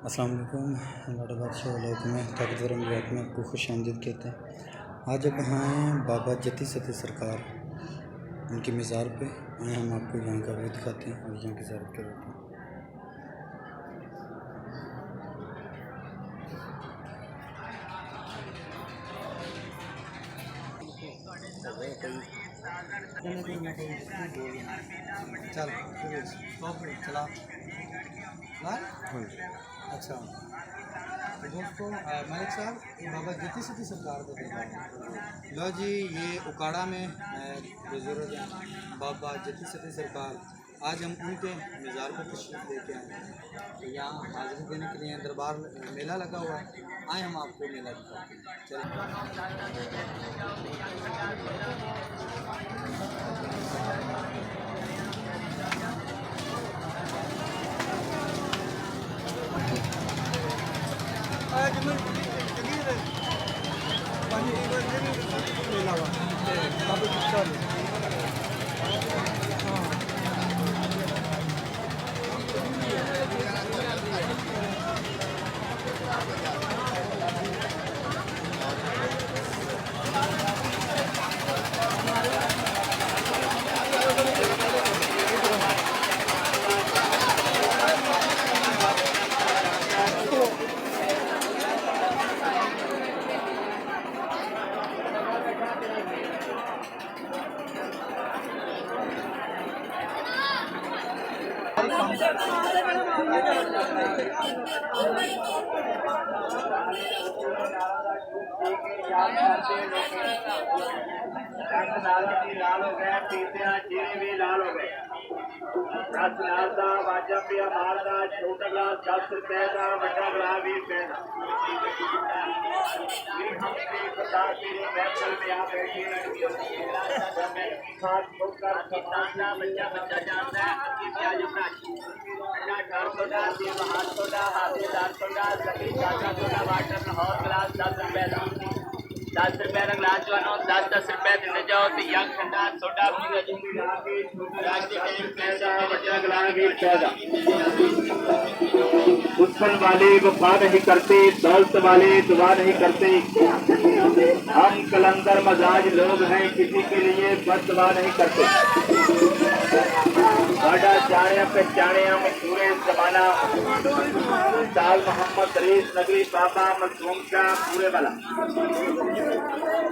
अस्सलाम वालेकुम। बادशाह व्लॉग में ताक़तवर अमलीयात में आपको खुश आमदीद कहते हैं। आज अब यहाँ आए हैं बाबा जती सती सरकार उनकी मज़ार पे आए। हम आपको यहाँ का व्यू दिखाते हैं और यहाँ की ज़ियारत करते हैं। चला अच्छा तो दोस्तों मलिक साहब बाबा जती सती सरकार को देखा लो जी। ये उकाड़ा में बुजुर्ग हैं बाबा जती सती सरकार। आज हम उनके मज़ार पर तशरीफ़ लेके आए हैं। तो यहाँ हाज़िरी देने के लिए दरबार मेला लगा हुआ है। आए हम आपको मेला दिखाते हैं। लाल हो गए, पीते चीनी भी लाल हो गए। 10 लाल का वाजा पिया माल का छोटा गिलास 10 रुपए का, बड़ा गिलास 20 रुपए का। बच्चा बच्चा जानता है वाटर लाहौर गिलास 10 रुपए का। 10 रुपए का गिलास जो है ना 10 रुपए देने जाओ तो यंग ठंडा सोडा दुश्मन वाले वफा नहीं करते, दौलत वाले दुआ नहीं करते। हम कलंदर मजाज लोग हैं, किसी के लिए बद दुआ नहीं करते। बड़ा जाने पहचाने मशहूर जमाना साल मोहम्मद रीस नगरी बाबा मजलूम का पूरे वाला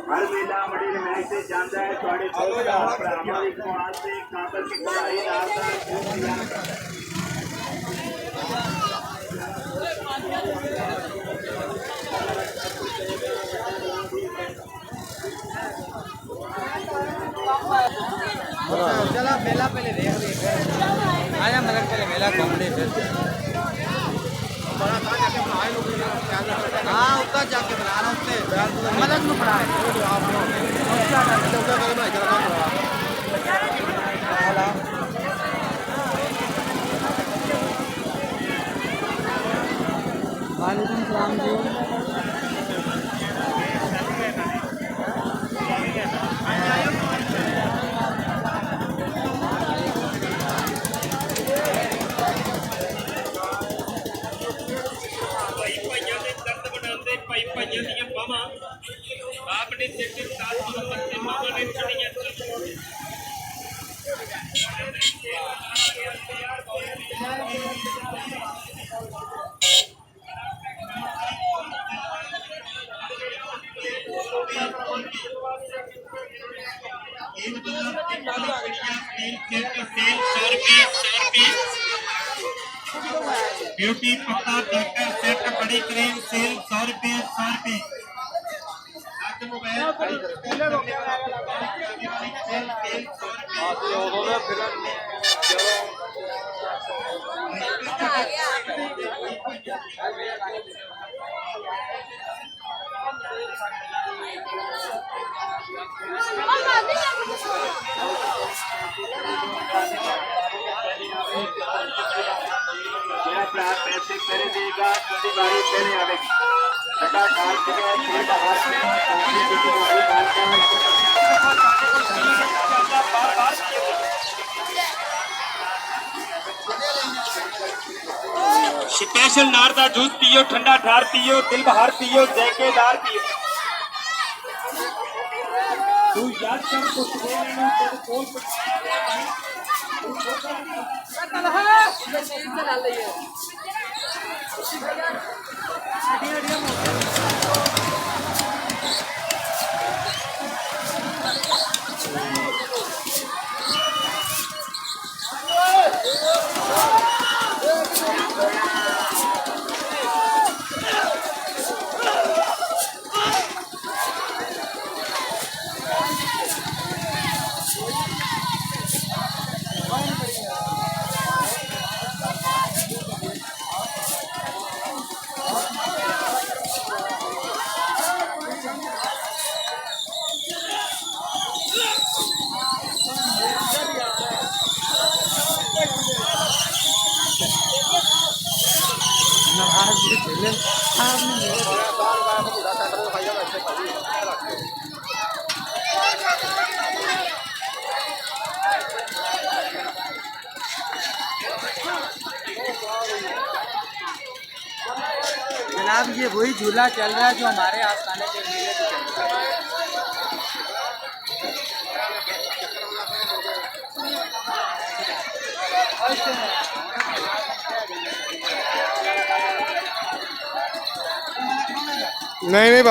हर मेला बड़ी महंग से जानता है। थोड़े से कागज की खुदाई चला मेला पहले देख आया मगर पहले मेला घूम ले फिर हाँ उत्तर जाके बना रहा उससे मदद में पड़ा वालेकुम सलाम जी। आपने सिर मामा ने ब्यूटी पत्ता बेकर सेट बड़ी क्रीम सेल 100 रुपये 100 रुपये। पैसे पहले देगा, बारी पहले आवेगी। बड़ा कार छोटा हाथ में स्पेशल नार दा जूस पियो, ठंडा ठार पियो, दिल बहार पियो, जायकेदार पियो। तू याद कर कुछ बोलना तो बोल जनाब ये वही झूला चल रहा है जो हमारे आस्थाने के मेले पे चलता है। नहीं नहीं